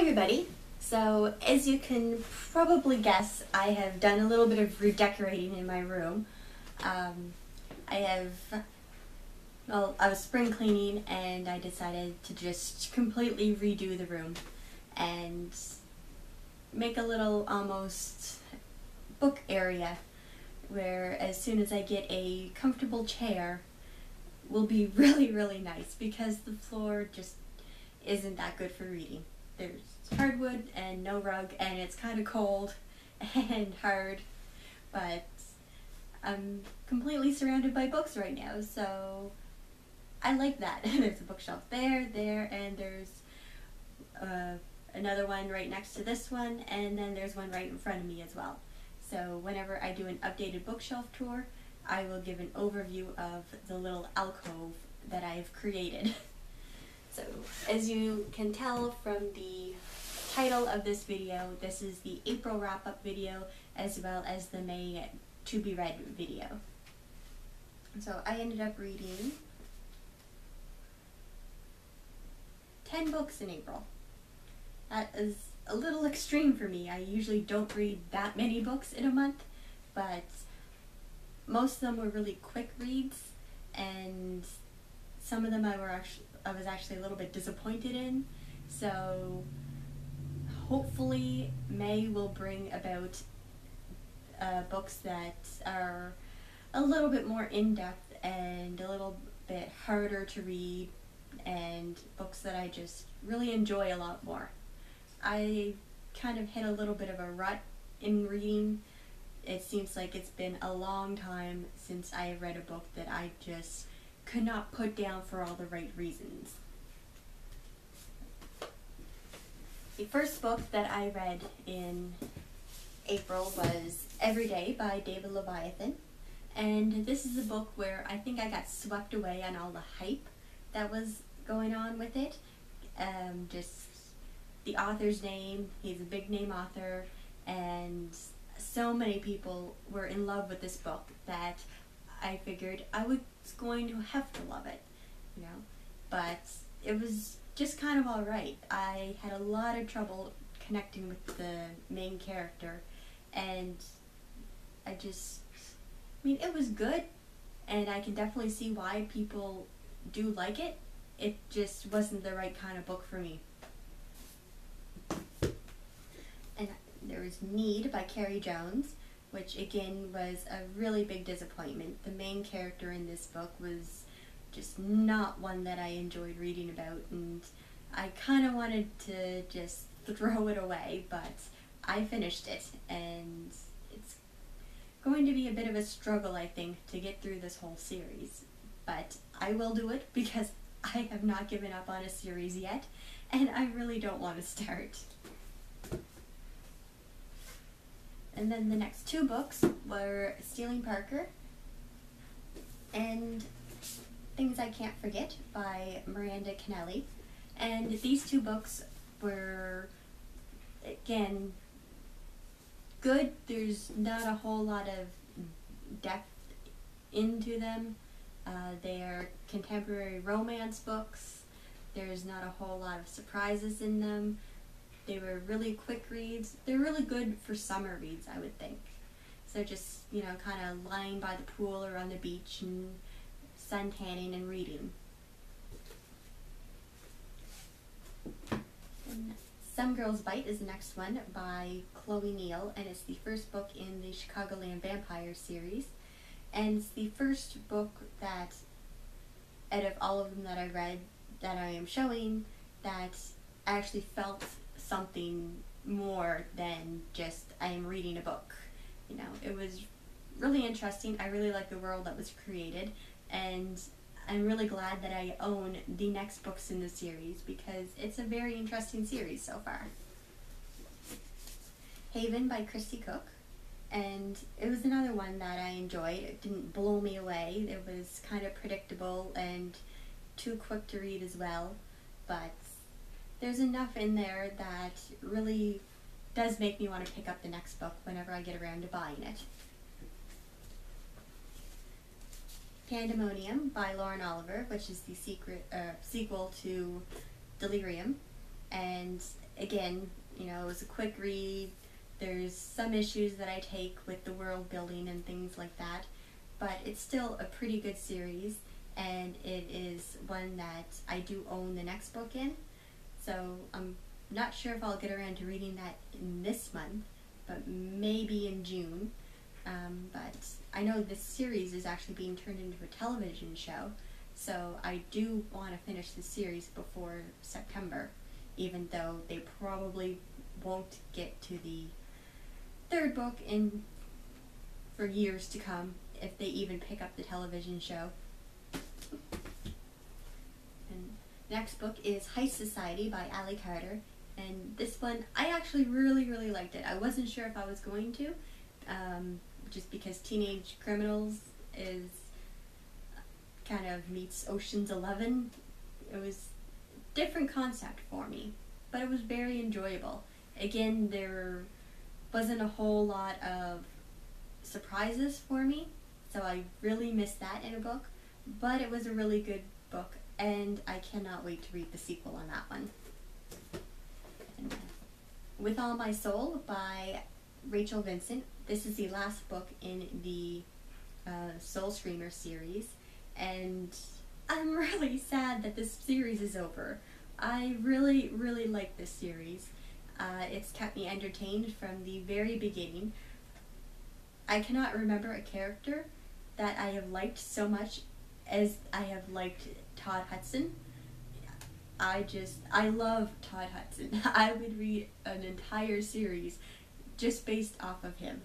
everybody. So as you can probably guess, I have done a little bit of redecorating in my room. I was spring cleaning and I decided to just completely redo the room and make a little almost book area where as soon as I get a comfortable chair will be really nice, because the floor just isn't that good for reading. There's hardwood and no rug, and it's kind of cold and hard, but I'm completely surrounded by books right now, so I like that. There's a bookshelf there, and there's another one right next to this one, and then there's one right in front of me as well. So whenever I do an updated bookshelf tour, I will give an overview of the little alcove that I've created. So as you can tell from the title of this video, this is the April wrap-up video as well as the May to be read video. So I ended up reading 10 books in April. That is a little extreme for me. I usually don't read that many books in a month, but most of them were really quick reads, and some of them I was actually a little bit disappointed in. So hopefully May will bring about books that are a little bit more in-depth and a little bit harder to read, and books that I just really enjoy a lot more. I kind of hit a little bit of a rut in reading. It seems like it's been a long time since I read a book that I just could not put down for all the right reasons. The first book that I read in April was Every Day by David Leviathan, and this is a book where I think I got swept away on all the hype that was going on with it. Just the author's name, he's a big name author, and so many people were in love with this book that I figured I was going to have to love it, you know, but it was just kind of alright. I had a lot of trouble connecting with the main character, and it was good, and I can definitely see why people do like it. It just wasn't the right kind of book for me. And there was Need by Carrie Jones, which again was a really big disappointment. The main character in this book was just not one that I enjoyed reading about, and I kind of wanted to just throw it away, but I finished it, and it's going to be a bit of a struggle, I think, to get through this whole series. But I will do it because I have not given up on a series yet, and I really don't want to start. And then the next two books were Stealing Parker and Things I Can't Forget by Miranda Kenneally. And these two books were, again, good. There's not a whole lot of depth into them. They are contemporary romance books. There's not a whole lot of surprises in them. They were really quick reads. They're really good for summer reads, I would think. So just, you know, kind of lying by the pool or on the beach and sun tanning and reading. And Some Girls Bite is the next one by Neill, and it's the first book in the Chicagoland Vampire series. And it's the first book that, out of all of them that I read, that I am showing, that I actually felt something more than just I am reading a book. You know, it was really interesting. I really like the world that was created, and I'm really glad that I own the next books in the series because it's a very interesting series so far. Haven by Kristi Cook, and it was another one that I enjoyed. It didn't blow me away. It was kind of predictable and too quick to read as well, but there's enough in there that really does make me want to pick up the next book whenever I get around to buying it. Pandemonium by Lauren Oliver, which is the sequel to Delirium. And again, you know, it was a quick read. There's some issues that I take with the world building and things like that, but it's still a pretty good series, and it is one that I do own the next book in. So I'm not sure if I'll get around to reading that in this month, but maybe in June. But I know this series is actually being turned into a television show, so I do want to finish the series before September, even though they probably won't get to the third book for years to come, if they even pick up the television show. And next book is Heist Society by Ali Carter, and this one I actually really liked it. I wasn't sure if I was going to, just because teenage criminals is kind of meets Ocean's 11. It was a different concept for me, but it was very enjoyable. Again, there wasn't a whole lot of surprises for me, so I really missed that in a book, but it was a really good book, and I cannot wait to read the sequel on that one. And With All My Soul by Rachel Vincent. This is the last book in the Soul Screamer series, and I'm really sad that this series is over. I really like this series. It's kept me entertained from the very beginning. I cannot remember a character that I have liked so much as I have liked Todd Hudson. I love Todd Hudson. I would read an entire series just based off of him.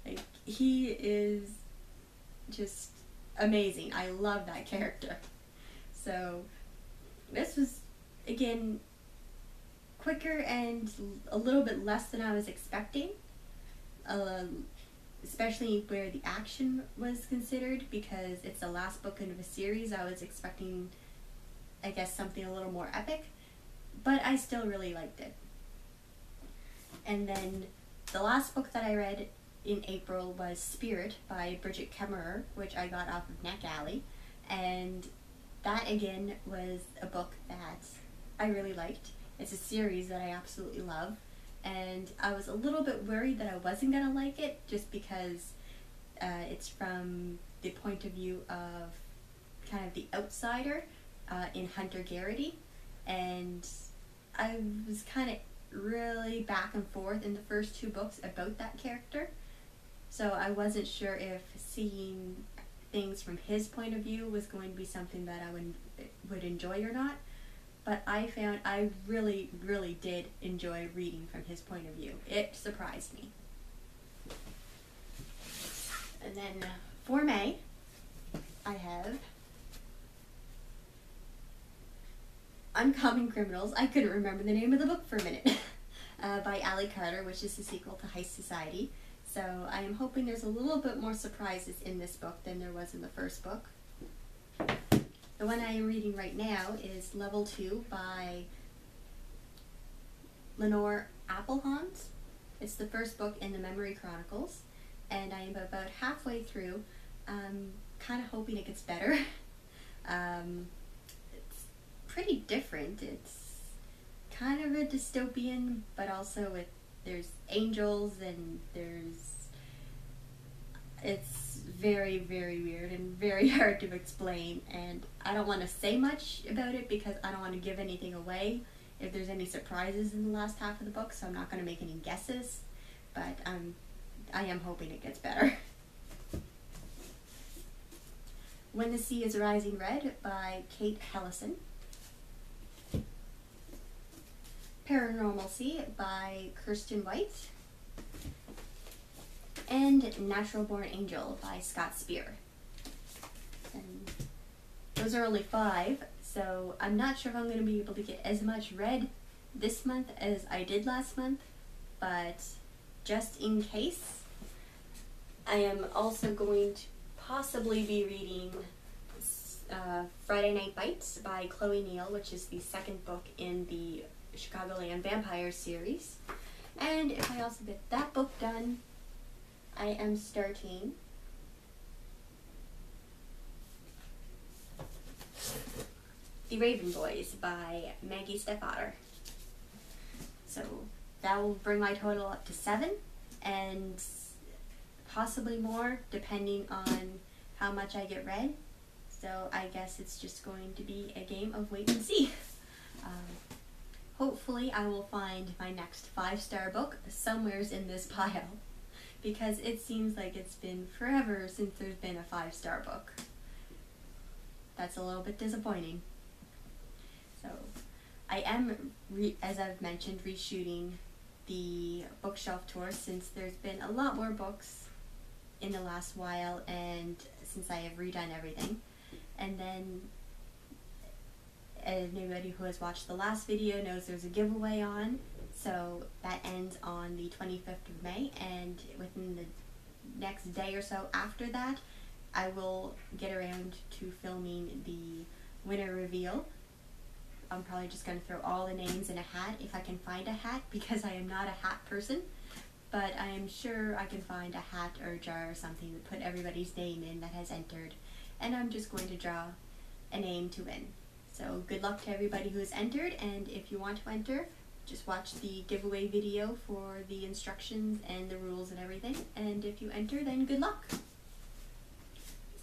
Like, he is just amazing. I love that character. So this was, again, quicker and a little bit less than I was expecting, especially where the action was considered, because it's the last book in a series. I was expecting, I guess, something a little more epic, but I still really liked it. And then the last book that I read in April was Spirit by Brigid Kemmerer, which I got off of Kenneally, and that again was a book that I really liked. It's a series that I absolutely love, and I was a little bit worried that I wasn't going to like it, just because it's from the point of view of kind of the outsider in Hunter Garrity, and I was kind of really back and forth in the first two books about that character, so I wasn't sure if seeing things from his point of view was going to be something that I would enjoy or not. But I found I really did enjoy reading from his point of view. It surprised me. And then for May, I have Uncommon Criminals. I couldn't remember the name of the book for a minute. By Ali Carter, which is the sequel to Heist Society. So I am hoping there's a little bit more surprises in this book than there was in the first book. The one I am reading right now is Level 2 by Lenora Appelhans. It's the first book in the Memory Chronicles, and I am about halfway through. I'm kind of hoping it gets better. It's pretty different. It's kind of a dystopian, but also there's angels, and it's very weird and very hard to explain, and I don't want to say much about it because I don't want to give anything away if there's any surprises in the last half of the book, so I'm not going to make any guesses, but I am hoping it gets better. When the Sea is Rising Red by Kate Hellisen. Paranormalcy by Kiersten White. And Natural Born Angel by Scott Speer. And those are only 5, so I'm not sure if I'm going to be able to get as much read this month as I did last month, but just in case, I am also going to possibly be reading Friday Night Bites by Chloe Neill, which is the second book in the Chicagoland Vampire series. And if I also get that book done, I am starting The Raven Boys by Maggie Stiefvater. So that will bring my total up to 7, and possibly more depending on how much I get read. So I guess it's just going to be a game of wait and see. Hopefully I will find my next 5-star book somewheres in this pile, because it seems like it's been forever since there's been a 5-star book. That's a little bit disappointing. So I am, as I've mentioned, reshooting the bookshelf tour, since there's been a lot more books in the last while and since I have redone everything. And then anybody who has watched the last video knows there's a giveaway on, so that ends on the 25th of May, and within the next day or so after that I will get around to filming the winner reveal. I'm probably just going to throw all the names in a hat if I can find a hat, because I am not a hat person, but I am sure I can find a hat or a jar or something to put everybody's name in that has entered, and I'm just going to draw a name to win. So good luck to everybody who has entered, and if you want to enter, just watch the giveaway video for the instructions and the rules and everything, and if you enter, then good luck.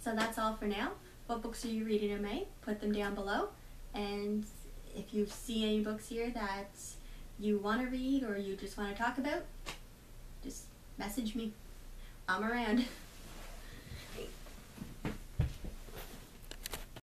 So that's all for now. What books are you reading in May? Put them down below, and if you see any books here that you want to read or you just want to talk about, just message me. I'm around.